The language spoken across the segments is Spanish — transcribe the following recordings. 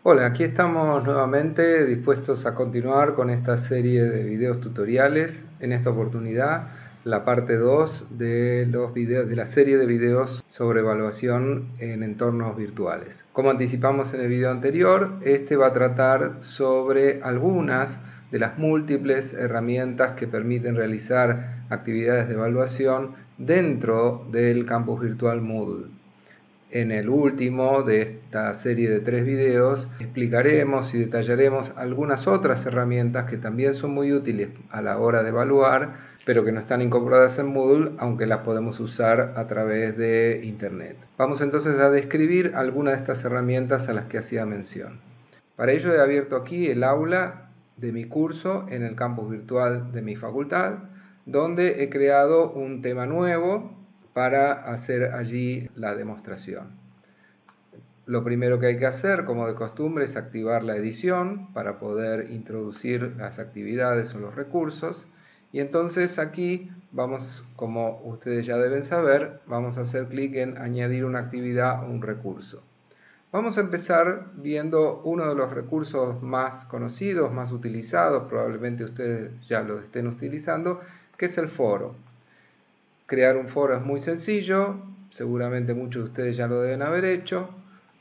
Hola, aquí estamos nuevamente dispuestos a continuar con esta serie de videos tutoriales. En esta oportunidad, la parte 2 de los videos de la serie de videos sobre evaluación en entornos virtuales. Como anticipamos en el video anterior, este va a tratar sobre algunas de las múltiples herramientas que permiten realizar actividades de evaluación dentro del campus virtual Moodle. En el último de esta serie de 3 videos explicaremos y detallaremos algunas otras herramientas que también son muy útiles a la hora de evaluar, pero que no están incorporadas en Moodle, aunque las podemos usar a través de Internet. Vamos entonces a describir algunas de estas herramientas a las que hacía mención. Para ello he abierto aquí el aula de mi curso en el campus virtual de mi facultad, donde he creado un tema nuevo para hacer allí la demostración. Lo primero que hay que hacer, como de costumbre, es activar la edición para poder introducir las actividades o los recursos. Y entonces aquí vamos, como ustedes ya deben saber, vamos a hacer clic en añadir una actividad o un recurso. Vamos a empezar viendo uno de los recursos más conocidos, más utilizados, probablemente ustedes ya lo estén utilizando, que es el foro. Crear un foro es muy sencillo, seguramente muchos de ustedes ya lo deben haber hecho.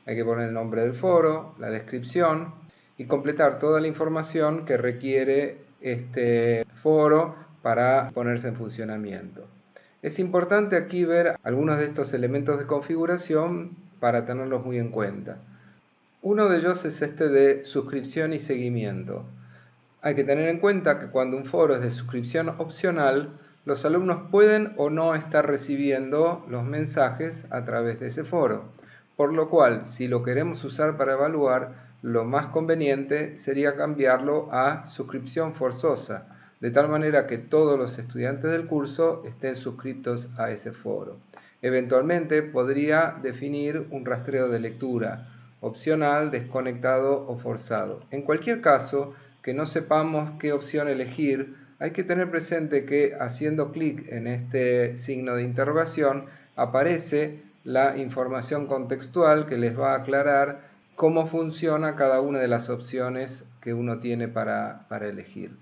Hay que poner el nombre del foro, la descripción y completar toda la información que requiere este foro para ponerse en funcionamiento. Es importante aquí ver algunos de estos elementos de configuración para tenerlos muy en cuenta. Uno de ellos es este de suscripción y seguimiento. Hay que tener en cuenta que cuando un foro es de suscripción opcional, los alumnos pueden o no estar recibiendo los mensajes a través de ese foro, por lo cual, si lo queremos usar para evaluar, lo más conveniente sería cambiarlo a suscripción forzosa, de tal manera que todos los estudiantes del curso estén suscritos a ese foro. Eventualmente podría definir un rastreo de lectura, opcional, desconectado o forzado. En cualquier caso, que no sepamos qué opción elegir, hay que tener presente que haciendo clic en este signo de interrogación aparece la información contextual que les va a aclarar cómo funciona cada una de las opciones que uno tiene para elegir.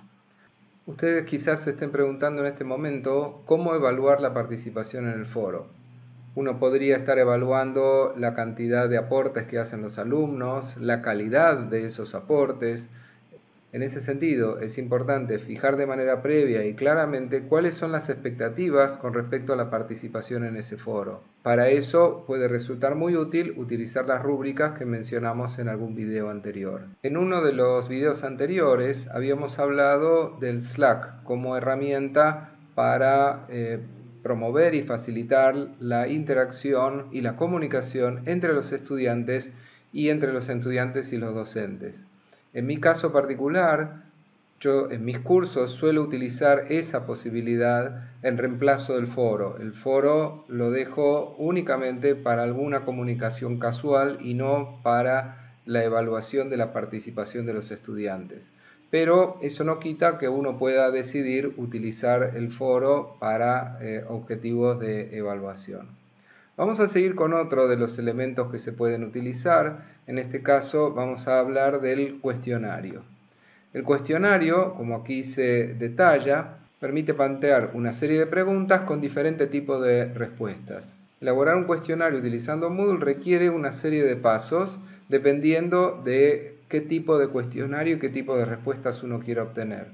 Ustedes quizás se estén preguntando en este momento cómo evaluar la participación en el foro. Uno podría estar evaluando la cantidad de aportes que hacen los alumnos, la calidad de esos aportes. En ese sentido, es importante fijar de manera previa y claramente cuáles son las expectativas con respecto a la participación en ese foro. Para eso puede resultar muy útil utilizar las rúbricas que mencionamos en algún video anterior. En uno de los videos anteriores habíamos hablado del Slack como herramienta para promover y facilitar la interacción y la comunicación entre los estudiantes y entre los estudiantes y los docentes. En mi caso particular, yo en mis cursos suelo utilizar esa posibilidad en reemplazo del foro. El foro lo dejo únicamente para alguna comunicación casual y no para la evaluación de la participación de los estudiantes. Pero eso no quita que uno pueda decidir utilizar el foro para objetivos de evaluación. Vamos a seguir con otro de los elementos que se pueden utilizar. En este caso vamos a hablar del cuestionario. El cuestionario, como aquí se detalla, permite plantear una serie de preguntas con diferentes tipos de respuestas. Elaborar un cuestionario utilizando Moodle requiere una serie de pasos dependiendo de qué tipo de cuestionario y qué tipo de respuestas uno quiera obtener.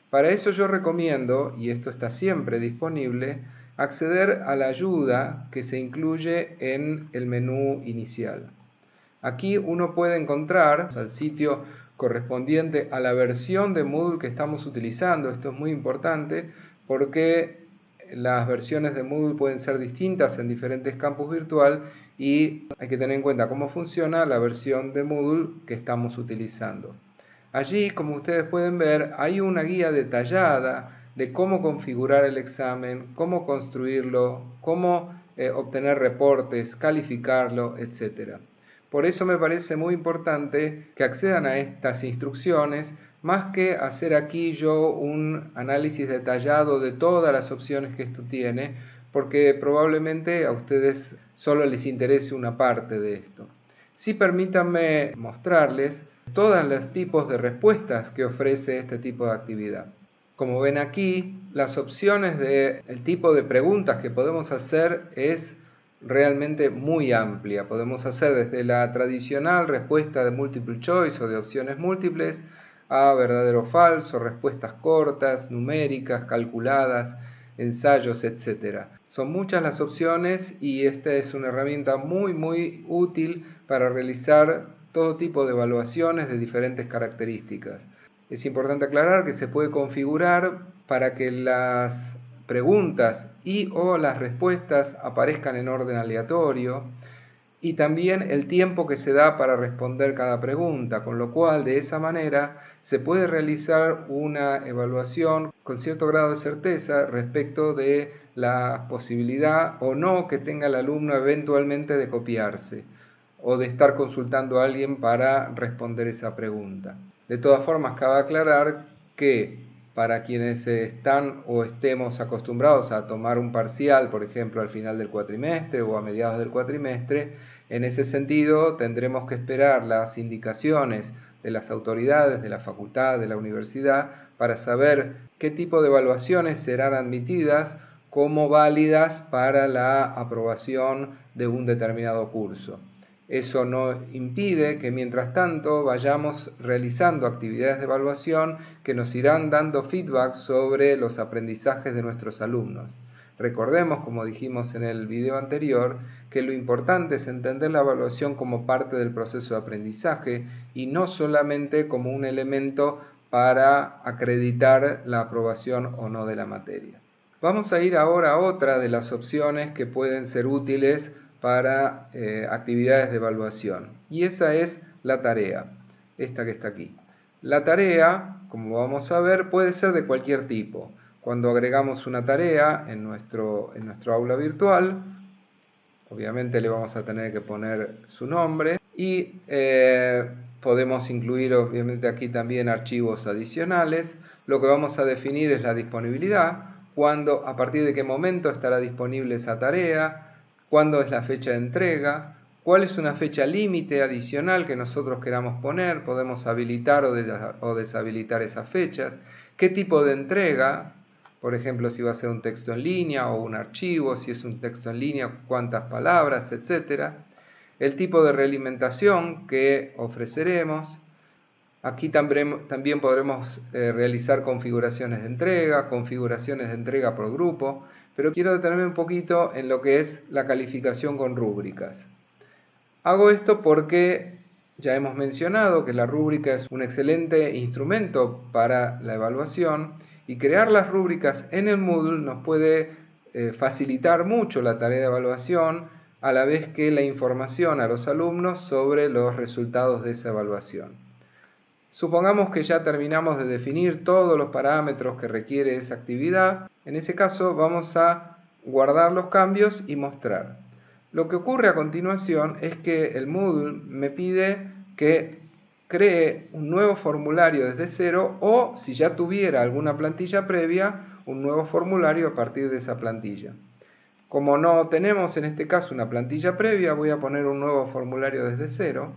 Para eso yo recomiendo, y esto está siempre disponible, acceder a la ayuda que se incluye en el menú inicial. Aquí uno puede encontrar al sitio correspondiente a la versión de Moodle que estamos utilizando. Esto es muy importante porque las versiones de Moodle pueden ser distintas en diferentes campus virtual y hay que tener en cuenta cómo funciona la versión de Moodle que estamos utilizando. Allí, como ustedes pueden ver, hay una guía detallada de cómo configurar el examen, cómo construirlo, cómo obtener reportes, calificarlo, etc. Por eso me parece muy importante que accedan a estas instrucciones, más que hacer aquí yo un análisis detallado de todas las opciones que esto tiene, porque probablemente a ustedes solo les interese una parte de esto. Sí, permítanme mostrarles todos los tipos de respuestas que ofrece este tipo de actividad. Como ven aquí, las opciones del tipo de preguntas que podemos hacer es realmente muy amplia. Podemos hacer desde la tradicional respuesta de multiple choice o de opciones múltiples a verdadero o falso, respuestas cortas, numéricas, calculadas, ensayos, etc. Son muchas las opciones y esta es una herramienta muy útil para realizar todo tipo de evaluaciones de diferentes características. Es importante aclarar que se puede configurar para que las preguntas y o las respuestas aparezcan en orden aleatorio y también el tiempo que se da para responder cada pregunta, con lo cual de esa manera se puede realizar una evaluación con cierto grado de certeza respecto de la posibilidad o no que tenga el alumno eventualmente de copiarse o de estar consultando a alguien para responder esa pregunta. De todas formas, cabe aclarar que para quienes están o estemos acostumbrados a tomar un parcial, por ejemplo, al final del cuatrimestre o a mediados del cuatrimestre, en ese sentido tendremos que esperar las indicaciones de las autoridades, de la facultad, de la universidad, para saber qué tipo de evaluaciones serán admitidas como válidas para la aprobación de un determinado curso. Eso no impide que mientras tanto vayamos realizando actividades de evaluación que nos irán dando feedback sobre los aprendizajes de nuestros alumnos. Recordemos, como dijimos en el video anterior, que lo importante es entender la evaluación como parte del proceso de aprendizaje y no solamente como un elemento para acreditar la aprobación o no de la materia. Vamos a ir ahora a otra de las opciones que pueden ser útiles para actividades de evaluación, y esa es la tarea, esta que está aquí. La tarea, como vamos a ver, puede ser de cualquier tipo. Cuando agregamos una tarea en nuestro aula virtual, obviamente le vamos a tener que poner su nombre y podemos incluir obviamente aquí también archivos adicionales. Lo que vamos a definir es la disponibilidad, cuándo, a partir de qué momento estará disponible esa tarea, cuándo es la fecha de entrega, cuál es una fecha límite adicional que nosotros queramos poner, podemos habilitar o deshabilitar esas fechas, qué tipo de entrega, por ejemplo, si va a ser un texto en línea o un archivo, si es un texto en línea, cuántas palabras, etc. El tipo de realimentación que ofreceremos. Aquí también podremos realizar configuraciones de entrega por grupo, pero quiero detenerme un poquito en lo que es la calificación con rúbricas. Hago esto porque ya hemos mencionado que la rúbrica es un excelente instrumento para la evaluación y crear las rúbricas en el Moodle nos puede facilitar mucho la tarea de evaluación, a la vez que la información a los alumnos sobre los resultados de esa evaluación. Supongamos que ya terminamos de definir todos los parámetros que requiere esa actividad. En ese caso vamos a guardar los cambios y mostrar. Lo que ocurre a continuación es que el Moodle me pide que cree un nuevo formulario desde cero o, si ya tuviera alguna plantilla previa, un nuevo formulario a partir de esa plantilla. Como no tenemos en este caso una plantilla previa, voy a poner un nuevo formulario desde cero.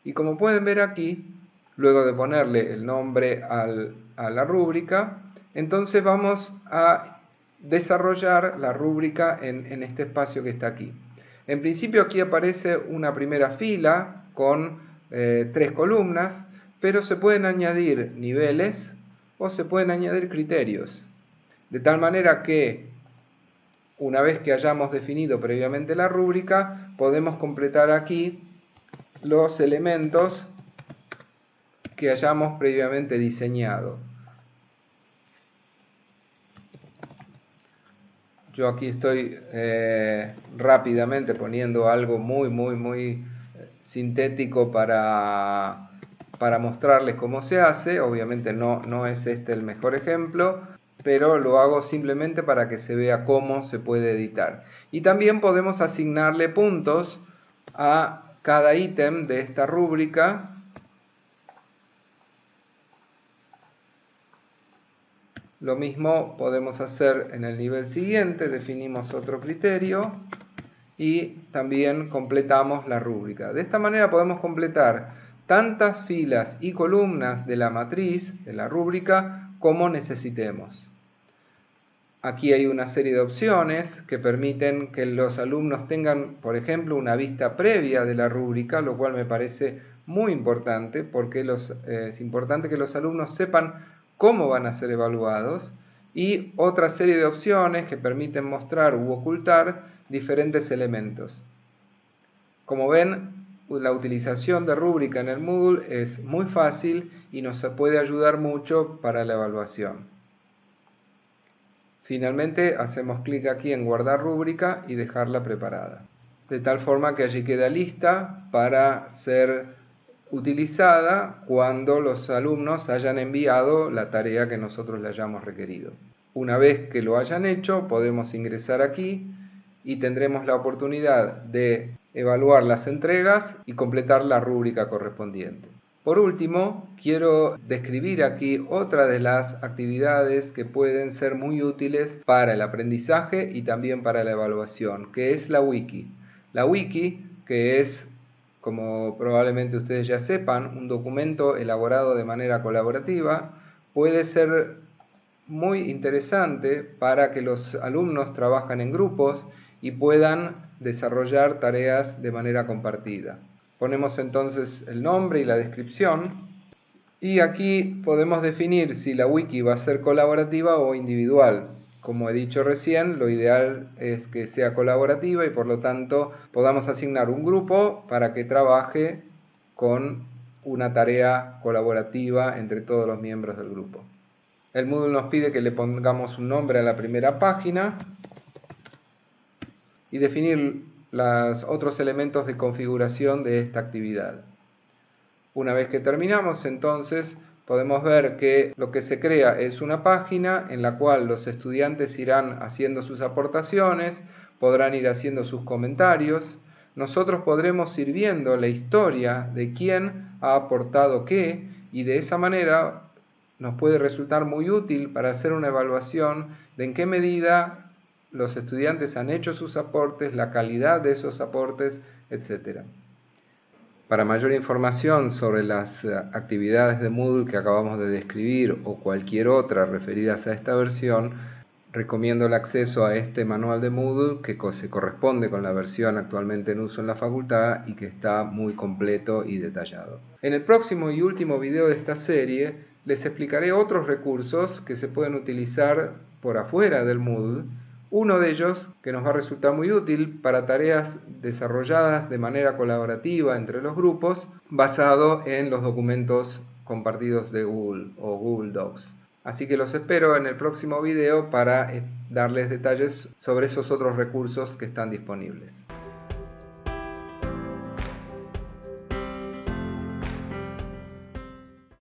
Y como pueden ver aquí, luego de ponerle el nombre a la rúbrica, entonces vamos a desarrollar la rúbrica en este espacio que está aquí. En principio aquí aparece una primera fila con 3 columnas, pero se pueden añadir niveles o se pueden añadir criterios. De tal manera que una vez que hayamos definido previamente la rúbrica, podemos completar aquí los elementos que hayamos previamente diseñado. Yo aquí estoy rápidamente poniendo algo muy sintético para mostrarles cómo se hace. Obviamente no es este el mejor ejemplo, pero lo hago simplemente para que se vea cómo se puede editar. Y también podemos asignarle puntos a cada ítem de esta rúbrica. Lo mismo podemos hacer en el nivel siguiente, definimos otro criterio y también completamos la rúbrica. De esta manera podemos completar tantas filas y columnas de la matriz, de la rúbrica, como necesitemos. Aquí hay una serie de opciones que permiten que los alumnos tengan, por ejemplo, una vista previa de la rúbrica, lo cual me parece muy importante porque es importante que los alumnos sepan cómo van a ser evaluados, y otra serie de opciones que permiten mostrar u ocultar diferentes elementos. Como ven, la utilización de rúbrica en el Moodle es muy fácil y nos puede ayudar mucho para la evaluación. Finalmente hacemos clic aquí en guardar rúbrica y dejarla preparada, de tal forma que allí queda lista para ser utilizada cuando los alumnos hayan enviado la tarea que nosotros le hayamos requerido. Una vez que lo hayan hecho, podemos ingresar aquí y tendremos la oportunidad de evaluar las entregas y completar la rúbrica correspondiente. Por último, quiero describir aquí otra de las actividades que pueden ser muy útiles para el aprendizaje y también para la evaluación, que es la wiki. La wiki, que es, como probablemente ustedes ya sepan, un documento elaborado de manera colaborativa, puede ser muy interesante para que los alumnos trabajen en grupos y puedan desarrollar tareas de manera compartida. Ponemos entonces el nombre y la descripción, y aquí podemos definir si la wiki va a ser colaborativa o individual. Como he dicho recién, lo ideal es que sea colaborativa y por lo tanto podamos asignar un grupo para que trabaje con una tarea colaborativa entre todos los miembros del grupo. El Moodle nos pide que le pongamos un nombre a la primera página y definir los otros elementos de configuración de esta actividad. Una vez que terminamos, entonces, podemos ver que lo que se crea es una página en la cual los estudiantes irán haciendo sus aportaciones, podrán ir haciendo sus comentarios. Nosotros podremos ir viendo la historia de quién ha aportado qué, y de esa manera nos puede resultar muy útil para hacer una evaluación de en qué medida los estudiantes han hecho sus aportes, la calidad de esos aportes, etc. Para mayor información sobre las actividades de Moodle que acabamos de describir o cualquier otra referidas a esta versión, recomiendo el acceso a este manual de Moodle que se corresponde con la versión actualmente en uso en la facultad y que está muy completo y detallado. En el próximo y último video de esta serie les explicaré otros recursos que se pueden utilizar por afuera del Moodle. Uno de ellos que nos va a resultar muy útil para tareas desarrolladas de manera colaborativa entre los grupos, basado en los documentos compartidos de Google o Google Docs. Así que los espero en el próximo video para darles detalles sobre esos otros recursos que están disponibles.